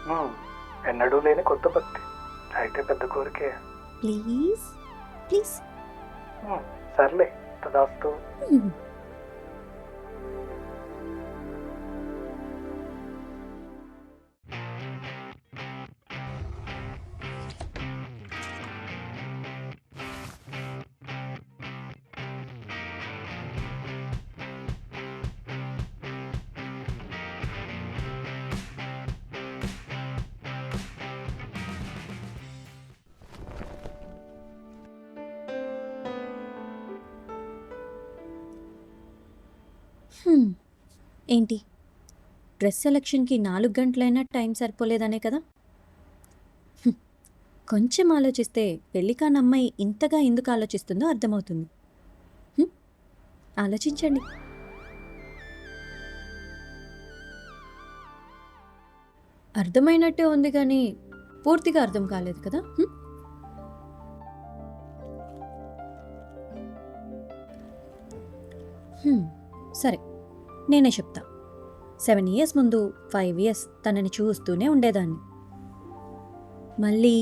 హ్మ్. ఎన్నడూ లేని కొత్త భక్తి. అయితే పెద్ద కోరికే. Please please. హ్మ్. సర్లే తదాస్తు. ఏంటి, డ్రెస్ సెలక్షన్కి 4 గంటలైనా టైం సరిపోలేదనే కదా? హ్మ్. కొంచెం ఆలోచిస్తే పెళ్లి కాని అమ్మాయి ఇంతగా ఎందుకు ఆలోచిస్తుందో అర్థమవుతుంది. హ్మ్. ఆలోచించండి. అర్థమైనట్టే ఉంది కానీ పూర్తిగా అర్థం కాలేదు కదా? సరే, నేనే చెప్తా. 7 ఇయర్స్ ముందు 5 ఇయర్స్ తనని చూస్తూనే ఉండేదాన్ని. మళ్ళీ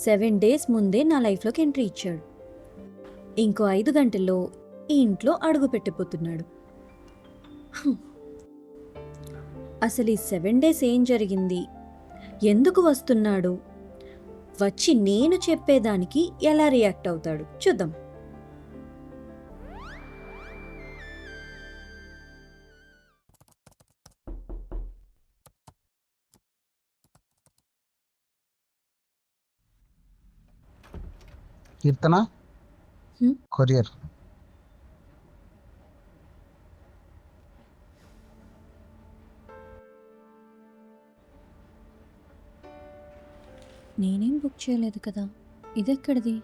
7 డేస్ ముందే నా లైఫ్లోకి ఎంట్రీ ఇచ్చాడు. ఇంకో 5 గంటల్లో ఈ ఇంట్లో అడుగు పెట్టిపోతున్నాడు. అసలు ఈ 7 డేస్ ఏం జరిగింది, ఎందుకు వస్తున్నాడు, వచ్చి నేను చెప్పేదానికి ఎలా రియాక్ట్ అవుతాడు చూద్దాం. కీర్తన కొరియర్. నేనేం బుక్ చేయలేదు కదా, ఇదెక్కడిది?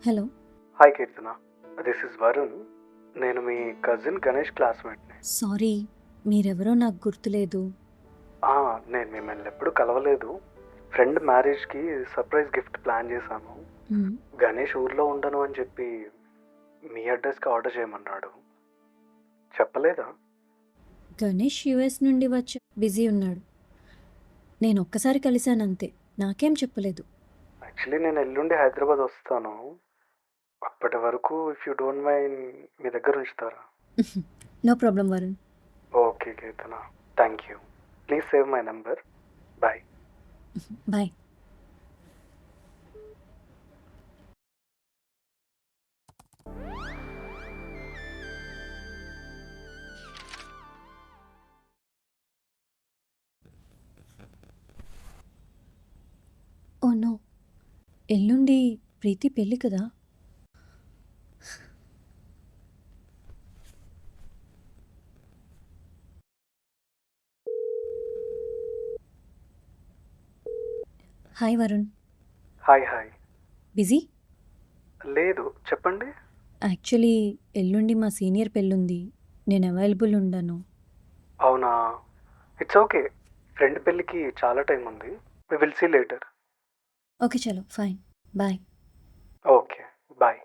Hello. Hi Keerthana, this is Varun. నేను మీ కజిన్ గణేష్ క్లాస్మేట్ని. సారీ, మీరెవరో నాకు గుర్తులేదు. నేను మిమ్మల్ని ఎప్పుడు కలవలేదు. ఫ్రెండ్ మ్యారేజ్కి సర్ప్రైజ్ గిఫ్ట్ ప్లాన్ చేశాను. గణేష్ ఊర్లో ఉండను అని చెప్పి మీ అడ్రస్కి ఆర్డర్ చేయమన్నాడు. చెప్పలేదా? గణేష్ యుఎస్ నుండి వచ్చి బిజీ ఉన్నాడు. నేను ఒక్కసారి కలిశానంతే, నాకేం చెప్పలేదు. యాక్చువల్లీ నేను ఎల్లుండి హైదరాబాద్ వస్తాను. అప్పటి వరకు ఇఫ్ యూ డోంట్ మైండ్ మీ దగ్గర ఉంచుతారా? No problem Varun. Okay Keerthana, thank you. Please save my number. Bye. Bye. Oh no, ఎల్లుండి ప్రీతి పెళ్ళి కదా. Hi Varun. Hi hi. Busy? లేదు, చెప్పండి. యాక్చువల్లీ ఎల్లుండి మా సీనియర్ పెళ్ళుంది, నేను అవైలబుల్ ఉండను. అవునా, ఇట్స్ ఓకే. ఫ్రెండ్ పెళ్ళికి చాలా టైం ఉంది. We will see later. Okay చలో fine, bye. Okay, bye.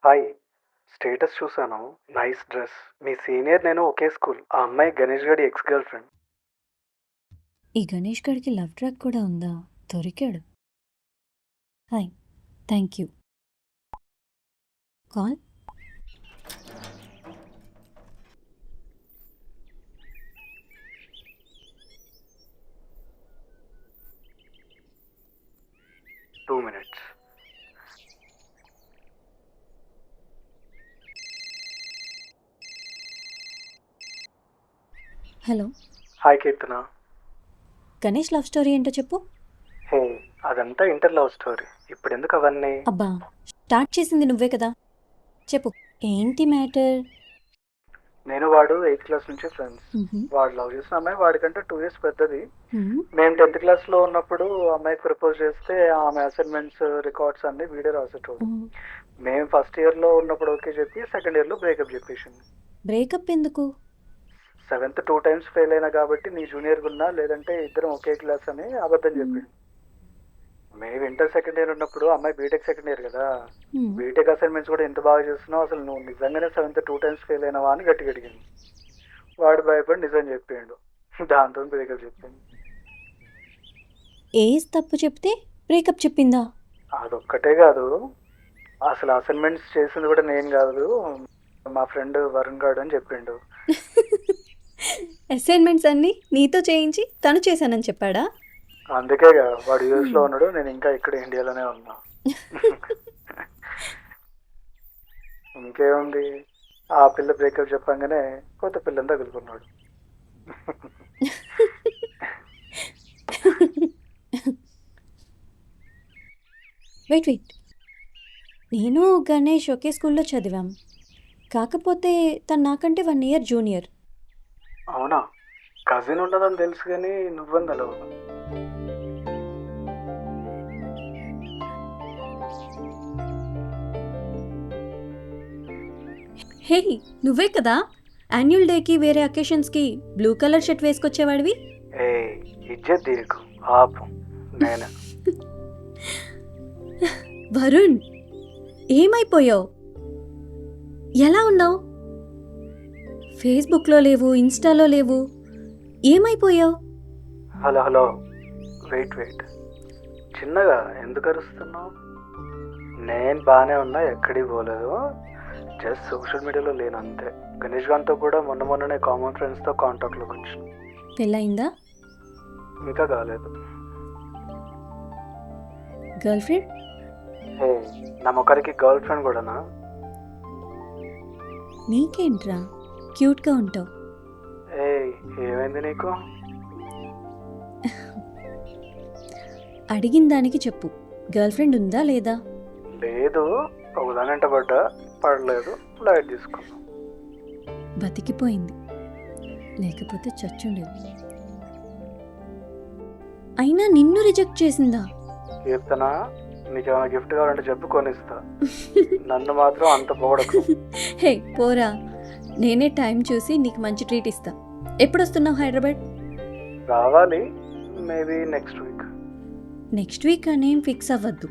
Hi, status చూసాను. Nice dress. మీ సీనియర్ నేను ఒకే స్కూల్. ఆ అమ్మాయి గణేష్ గడి ఎక్స్ గర్ల్ ఫ్రెండ్. ఈ గణేష్ గడికి లవ్ ట్రాక్ కూడా ఉందా? దొరికాడు. Hi, thank you. Call. Two minutes. Hello. Hi Keerthana. Ganesh love story ఏంటో చెప్పు. హే, అదంతా ఇంటర్ లవ్ స్టోరీ. ఇప్పుడు ఎందుకు అవన్నీ? అబ్బా, స్టార్ట్ చేసింది నువ్వే కదా, చెప్పు ఏంటి మ్యాటర్. నేను వాడు 8th క్లాస్ నుంచి ఫ్రెండ్స్. వాడు లవ్ చేసిన అమ్మాయి వాడికంటే 2 years పెద్దది. మేము 10th క్లాస్లో ఉన్నప్పుడు అమ్మాయికి ప్రపోజ్ చేస్తే ఆమె అసైన్మెంట్స్ రికార్డ్స్ అన్ని వీడియో రాసేటోడు. మేము ఫస్ట్ ఇయర్లో ఉన్నప్పుడు ఓకే చెప్పి సెకండ్ ఇయర్లో బ్రేకప్ చెప్పేసింది. బ్రేకప్ ఎందుకు? 7th 2 టైమ్స్ ఫెయిల్ అయినా కాబట్టి నీ జూనియర్గా ఉన్నా, లేదంటే ఇద్దరం ఒకే క్లాస్ అని అబద్ధం చెప్పిండు. మేము ఇంటర్ సెకండ్ ఇయర్ ఉన్నప్పుడు అమ్మాయి బీటెక్ సెకండ్ ఇయర్ కదా. బీటెక్ అసైన్మెంట్స్ కూడా ఎంత బాగా చేస్తున్నావు, అసలు నువ్వు నిజంగానే 7th 2 టైమ్స్ ఫెయిల్ అయినావా అని గట్టిగా అడిగింది. వాడు భయపడి నిజం చెప్పిండు. దాంతో బ్రేకప్ చెప్పింది. ఏజ్ తప్పు చెప్తే బ్రేకప్ చెప్పిందా? అదొక్కటే కాదు, అసలు అసైన్మెంట్స్ చేసింది కూడా నేను కాదు, మా ఫ్రెండ్ వరుణ్ గాడు అని చెప్పిండు. అసైన్మెంట్స్ అన్నీ నీతో చేయించి తను చేశానని చెప్పాడా? అందుకేగా వాడు యూఎస్ లో ఉన్నాడు, నేను ఇంకా ఇక్కడ ఇండియాలోనే ఉన్నా. ఇంకేముంది, ఆ పిల్ల బ్రేకప్ చెప్పంగానే కొత్త పిల్లని తగులుకున్నాడు. వెయిట్ నేను గణేష్ ఒకే స్కూల్లో చదివాం. కాకపోతే తను నాకంటే 1 ఇయర్ జూనియర్. అవునా? కజిన్ ఉండదని తెలుసు కానీ నువ్వందలో. హే, నువ్వే కదా యాన్యువల్ డేకి వేరే అకేషన్స్కి బ్లూ కలర్ షర్ట్ వేసుకొచ్చేవాడివి. ఏ ఇజ్జత్ తీయకు, ఆపు. నేను వరుణ్, ఏమైపోయావు? ఎలా ఉన్నావు? ఫేస్బుక్లో లేవు, ఇన్స్టాలో లేవు, ఏమైపోయావు? హలో హలో, వెయిట్, చిన్నగా ఎందుకు అరుస్తున్నావు? నేను బాగానే ఉన్నా, ఎక్కడికి పోలేదు, జస్ట్ సోషల్ మీడియాలో లేను అంతే. గణేష్ గారితో కూడా మొన్ననే కామన్ ఫ్రెండ్స్తో కాంటాక్ట్లోకి వచ్చాను. పెళ్ళయిందా? ఇంకా కాలేదు. Girl friend? ఏ నా మొక్కరికి గర్ల్ ఫ్రెండ్ కూడానా? నీకేంట్రా క్యూట్గా ఉంటావు. ఏ ఏమైంది నీకు? అడిగిన దానికి చెప్పు, గర్ల్ ఫ్రెండ్ ఉందా లేదా? లేదు, ఒకదానంట పడలేదు, లైట్ తీసుకున్నాం. బతికిపోయింది, లేకపోతే చచ్చుండేది. అయినా నిన్ను రిజెక్ట్ చేసిందా? కీర్తన, నీకేమైనా గిఫ్ట్ కావాలంటే చెప్పు, కొనిస్తా. నన్ను మాత్రం అంత పొగడకు. హే పోరా, నేనే టైం చూసి నీకు మంచి ట్రీట్ ఇస్తా. ఎప్పుడు వస్తున్నావు హైదరాబాద్? రావాలి, maybe next week. Next week అనేం ఫిక్స్ అవ్వద్దు,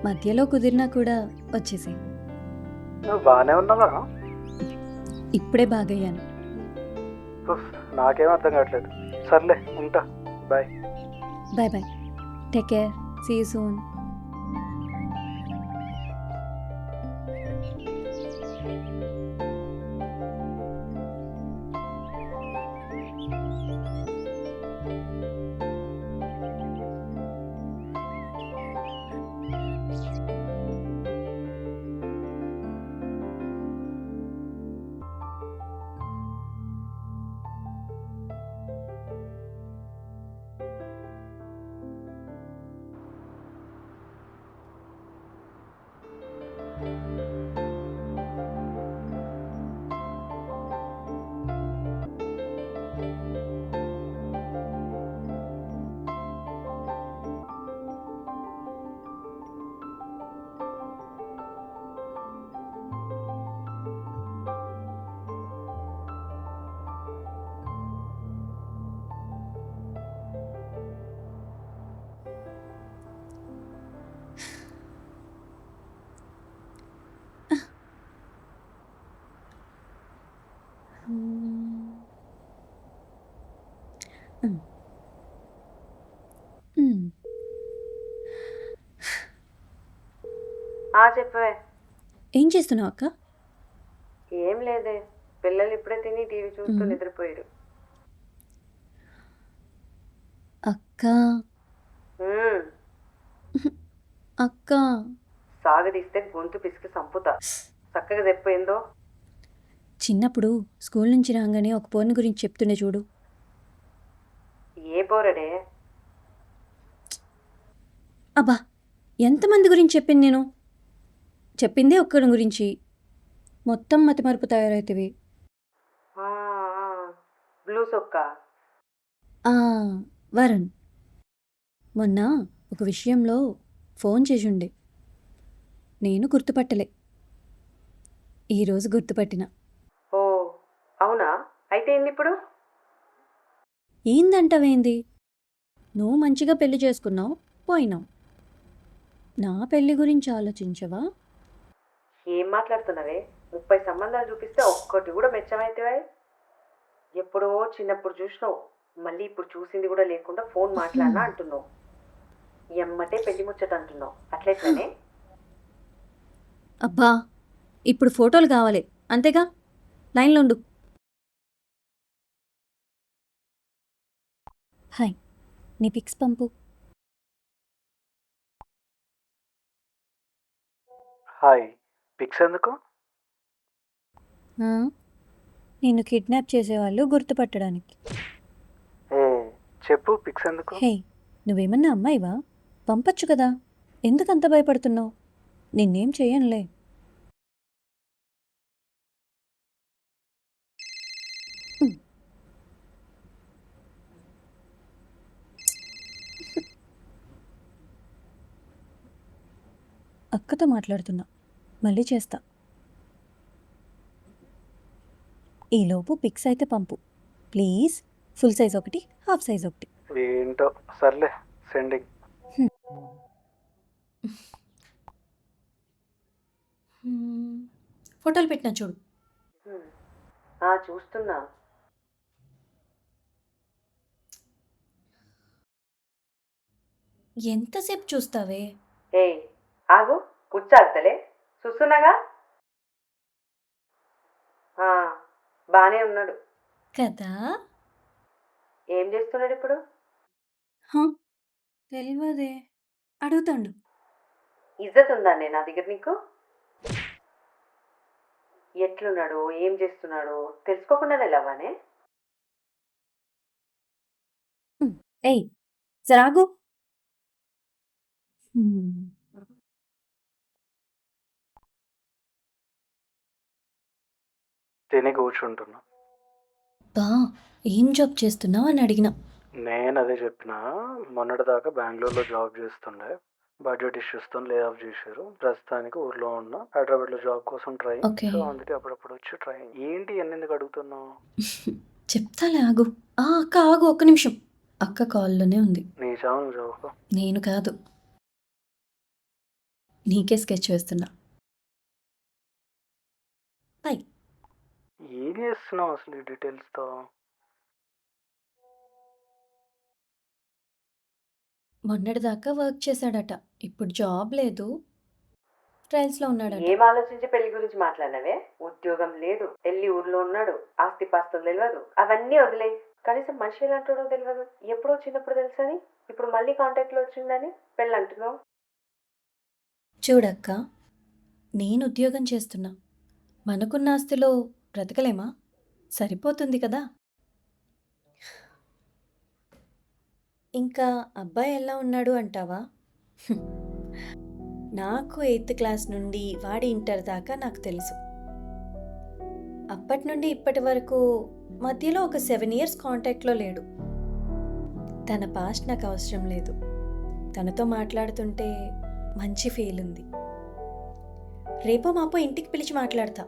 మధ్యలో కుదిరినా కూడా వచ్చేసేయ్. నువ్వు బాగానే ఉన్నావా? ఇప్పుడే బాగయ్యాను. ఉఫ్, నాకేం అర్థం కావట్లేదు. సర్లే, ఉంటా. Bye. Bye, take care, see you soon. చెప్పవే. ఏం చేస్తున్నావు అక్క? ఏం లేదే, పిల్లలు ఇప్పుడే తిని టీవీ చూస్తూ నిద్రపోయారు. అక్క ఉమ్, అక్క సాగదీస్తే గొంతు పిసికి సంపుతా. చక్కగా చెప్పయిందో. చిన్నప్పుడు స్కూల్ నుంచి రాగానే ఒక పోర్ని గురించి చెప్తుండే చూడు. ఏ పోరడే? అబ్బా, ఎంతమంది గురించి చెప్పింది నేను? చెప్పిందే ఒక్కడి గురించి. మొత్తం మతిమరుపు తయారైతేవి. ఆ, బ్లూ సొక్క. వరుణ్ మొన్న ఒక విషయంలో ఫోన్ చేసుండే, నేను గుర్తుపట్టలే. ఈరోజు గుర్తుపట్టిన. ఓ అవునా? ఏందంటవేంది? నువ్వు మంచిగా పెళ్లి చేసుకున్నావు, పోయినావు. నా పెళ్లి గురించి ఆలోచించవా? ఏం మాట్లాడుతున్నావే? 30 సంబంధాలు చూపిస్తే ఒక్కటి కూడా మెచ్చమైతేవే? ఎప్పుడో చిన్నప్పుడు చూసినావు, మళ్ళీ ఇప్పుడు చూసింది కూడా లేకుండా ఫోన్ మాట్లాడినా అంటున్నావు. ఎమ్మటే పెళ్లి ముచ్చట అంటున్నావు, అట్లెట్లనే? అబ్బా, ఇప్పుడు ఫోటోలు కావాలి అంతేగా? లైన్లో ఉండు. హాయ్, నీ పిక్స్ పంపు. హాయ్, పిక్స్ ఎందుకు? ఆ, నిన్ను కిడ్నాప్ చేసేవాళ్ళు గుర్తుపట్టడానికి. ఏ చెప్పు, పిక్స్ ఎందుకు? హే, నువ్వేమన్నా అమ్మాయివా? పంపచ్చు కదా, ఎందుకంత భయపడుతున్నావు? నిన్నేం చేయనులే. అక్కతో మాట్లాడుతున్నా, మళ్ళీ చేస్తా. ఈలోపు పిక్స్ అయితే పంపు ప్లీజ్. ఫుల్ సైజ్ ఒకటి, హాఫ్ సైజ్ ఒకటి. ఏంటో, సర్లే, సెండింగ్. ఫోటోలు పెట్టినా చూడు. చూస్తున్నా. ఎంతసేపు చూస్తావే? ఏయ్ ఆగు, కూర్చాగుతలే, చూస్తున్నాగా. బానే ఉన్నాడు కదా. ఏం చేస్తున్నాడు ఇప్పుడు? తెలియదే, అడుగుతాండు. ఇజ్జత్ ఉందా నా దగ్గర నీకు? ఎట్లున్నాడు, ఏం చేస్తున్నాడు తెలుసుకోకుండానే లవ్వానే? ఏయ్ జరాగు. తిని కూర్చుంటున్నా. బా, ఏం జాబ్ చేస్తున్నావు అని అడిగిన. నేను అదే చెప్పిన, మొన్నటిదాకా బెంగళూరులో జాబ్ చేస్తుండే, బడ్జెట్ ఇష్యూస్తో లే ఆఫ్ చేశారు. ప్రస్తుతానికి ఊర్లో ఉన్నా, హైదరాబాద్లో జాబ్ కోసం ట్రై. ఓకే. సో అందుకే అప్పుడప్పుడు వచ్చి ట్రై. ఏంటి ఎన్నెందుకు అడుగుతున్నావు? చెప్తాలే, ఆగు. అక్క ఆగు, ఒక్క నిమిషం. అక్క కాల్లోనే ఉంది. నీ చావు నువ్వు చదువుకో. నేను కాదు, నీకే స్కెచ్ వేస్తున్నా. బై. ఏం చేస్తున్నావు అసలు ఈ డీటెయిల్స్తో? మొన్నటిదాకా వర్క్ చేశాడట, ఇప్పుడు జాబ్ లేదు, ట్రయల్స్లో ఉన్నాడట. ఏం ఆలోచించి పెళ్లి గురించి మాట్లాడినవే? ఉద్యోగం లేదు, వెళ్ళి ఊర్లో ఉన్నాడు, ఆస్తి పాస్తులు తెలియదు, అవన్నీ వదిలే. కనీసం మనిషి ఎలాంటాడో తెలియదు. ఎప్పుడో చిన్నప్పుడు తెలుసని ఇప్పుడు మళ్ళీ కాంటాక్ట్లో వచ్చిందని పెళ్ళి అంటున్నావు. చూడక్క, నేను ఉద్యోగం చేస్తున్నా, మనకున్న ఆస్తిలో బ్రతకలేమా? సరిపోతుంది కదా. ఇంకా అబ్బాయి ఎలా ఉన్నాడు అంటావా? నాకు 8th క్లాస్ నుండి వాడి ఇంటర్ దాకా నాకు తెలుసు. అప్పటి నుండి ఇప్పటి వరకు మధ్యలో ఒక 7 years కాంటాక్ట్లో లేడు. తన పాస్ట్ నాకు అవసరం లేదు. తనతో మాట్లాడుతుంటే మంచి ఫీల్ ఉంది. రేపో మాపో ఇంటికి పిలిచి మాట్లాడతా.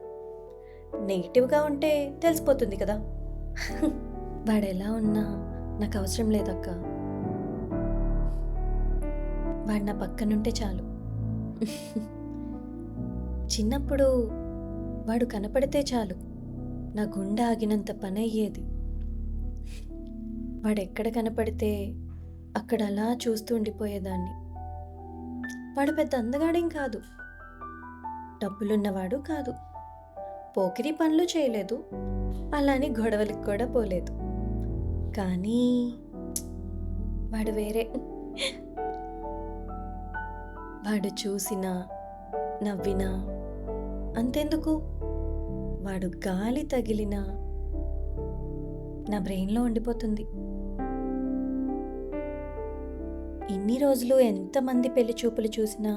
నెగిటివ్గా ఉంటే తెలిసిపోతుంది కదా. వాడు ఎలా ఉన్నా నాకు అవసరం లేదక్క. వాడు నా పక్కనుంటే చాలు. చిన్నప్పుడు వాడు కనపడితే చాలు, నా గుండె ఆగినంత పని అయ్యేది. వాడు ఎక్కడ కనపడితే అక్కడ అలా చూస్తూ ఉండిపోయేదాన్ని. వాడు పెద్ద అందగాడేం కాదు, డబ్బులున్నవాడు కాదు, పోకిరి పనులు చేయలేదు, అలాని గొడవలకు కూడా పోలేదు. కానీ వాడు వేరే. వాడు చూసినా నవ్వినా అంతెందుకు, వాడు గాలి తగిలినా నా బ్రెయిన్లో ఉండిపోతుంది. ఇన్ని రోజులు ఎంతమంది పెళ్లి చూపులు చూసినా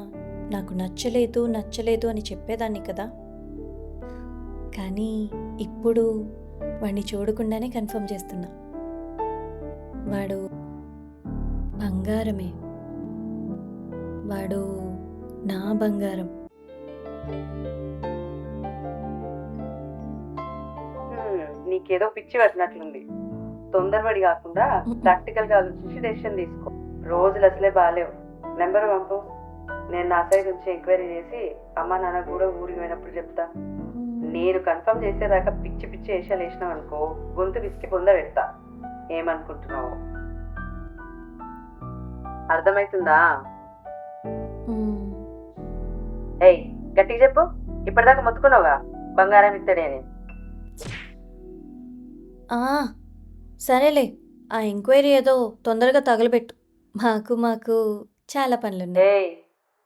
నాకు నచ్చలేదు నచ్చలేదు అని చెప్పేదాన్ని కదా. కానీ ఇప్పుడు వాడిని చూడకుండానే కన్ఫర్మ్ చేస్తున్నా, వాడు బంగారమే. వాడు నా బంగారం. నీకేదో పిచ్చి పట్టినట్లుంది. తొందరపడి కాకుండా ప్రాక్టికల్గా ఆలోచించి డెసిషన్ తీసుకో. రోజులు అసలే బాగాలేవు. నెంబర్ పంపు, నేను నా సైడ్ నుంచి ఎంక్వైరీ చేసి అమ్మ నాన్న కూడా ఊరికి పోయినప్పుడు చెప్తా. నేను కన్ఫర్మ్ చేసేదాకా పిచ్చి పిచ్చి వేషాలు వేసినావు అనుకో, గొంతు విసికి బొంద పెడతా. ఏమనుకుంటున్నావు? అర్థమవుతుందా? ఏయ్ గట్టిగా చెప్పు. ఇప్పటిదాకా మొత్తుకున్నావుగా బంగారం ఇత్తడే అని. సరేలే, ఆ ఎంక్వైరీ ఏదో తొందరగా తగలబెట్టు. మాకు చాలా పనులున్నాయి. ఏయ్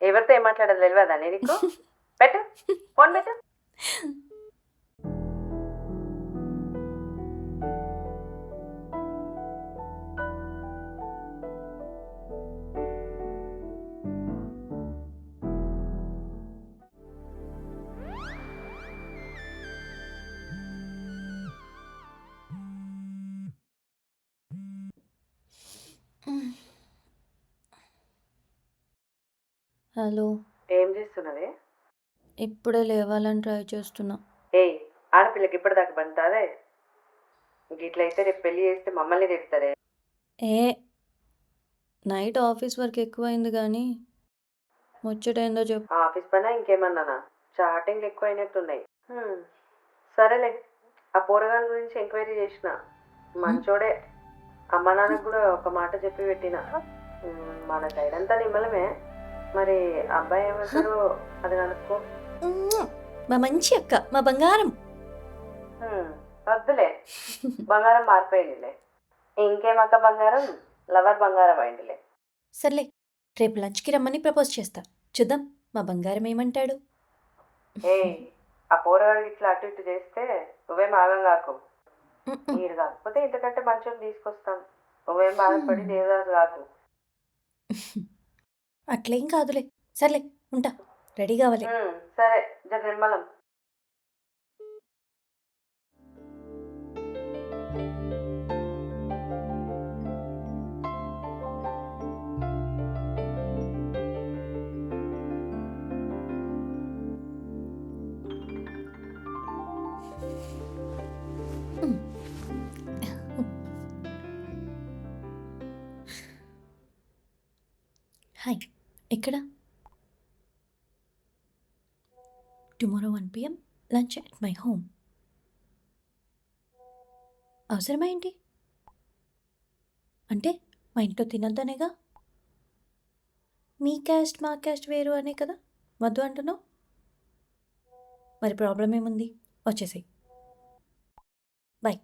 ఎవరితో ఏం మాట్లాడదు తెలియదా నీకు? పెట్టు, ఫోన్ పెట్టు. హలో, ఏం చేస్తున్నది? ఇప్పుడే లేవాలని ట్రై చేస్తున్నా. ఏయ్ ఆడపిల్లకి ఇప్పటిదాకా బంతాదే? ఇట్లయితే రేపు పెళ్లి చేస్తే మమ్మల్ని తిడతారే. ఏ నైట్ ఆఫీస్ వర్క్ ఎక్కువైంది కానీ ముచ్చటైందో చెప్పు. ఆఫీస్ పైన ఇంకేమన్నానా? చాటింగ్ ఎక్కువ అయినట్టున్నాయి. సరేలే, ఆ పోరగాని గురించి ఎంక్వైరీ చేసిన. మంచోడే. అమ్మ నాన్నకు కూడా ఒక మాట చెప్పి పెట్టిన. మన సైడ్ అంతా నిమ్మలమే. మరి అబ్బాయి ఏమంటారో అది కనుక్కో. మా మంచి అక్క, మా బంగారం. వద్దులే, బంగారం మారిపోయిందిలే. ఇంకేమక్క బంగారం, లవర్ బంగారం అయిందిలే. సర్లే, రేపు లంచ్కి రమ్మని ప్రపోజ్ చేస్తా. చూద్దాం మా బంగారం ఏమంటాడు. ఆ పోరగాడికి ఇట్లా అటు ఇటు చేస్తే నువ్వేం ఆగం కాకు. మీరు కాకపోతే ఇంతకంటే మంచోని తీసుకొస్తాను. నువ్వేం బాధపడి దేవదాసు కాకు. అట్లేం కాదులే. సర్లే, ఉంటా. రెడీ కావాలి. సరే, జర నిర్మలం. హాయ్, ఎక్కడ? Tomorrow 1 PM lunch at my home. అవసరమా ఏంటి? అంటే మా ఇంట్లో తినొద్దనేగా? మీ క్యాస్ట్ మా క్యాస్ట్ వేరు అనే కదా వద్దు అంటున్నావు. మరి ప్రాబ్లం ఏముంది? వచ్చేసాయి. బాయ్.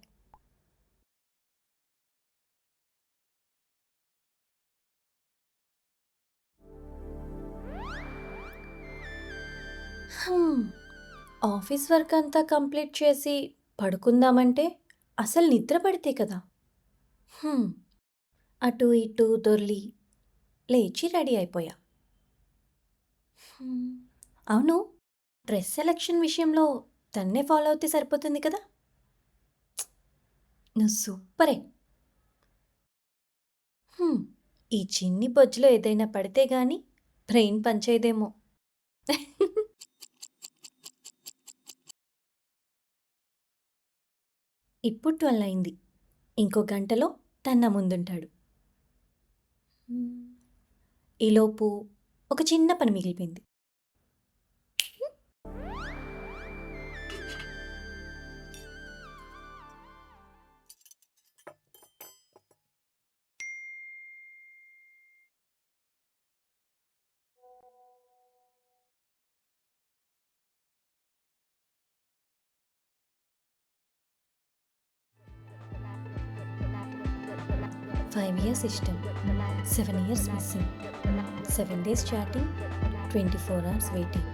ఆఫీస్ వర్క్ అంతా కంప్లీట్ చేసి పడుకుందామంటే అసలు నిద్ర పడితే కదా. అటు ఇటు దొర్లి లేచి రెడీ అయిపోయా. అవును, డ్రెస్ సెలెక్షన్ విషయంలో తన్నే ఫాలో అవుతే సరిపోతుంది కదా. నువ్వు సూపరే. ఈ చిన్ని బొజ్జులో ఏదైనా పడితే గాని బ్రెయిన్ పనిచేయదేమో. ఇప్పుడు 12 అయింది. ఇంకో గంటలో తన ముందుంటాడు. ఈలోపు ఒక చిన్న పని మిగిలిపోయింది. Five years ఇష్టం, 7 years missing, 7 days chatting, 24 hours waiting.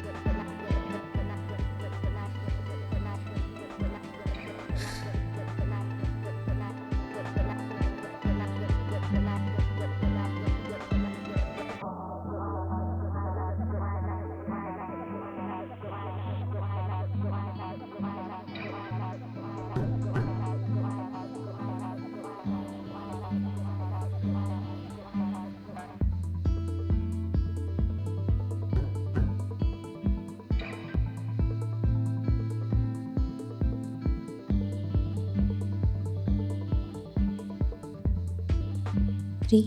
రీ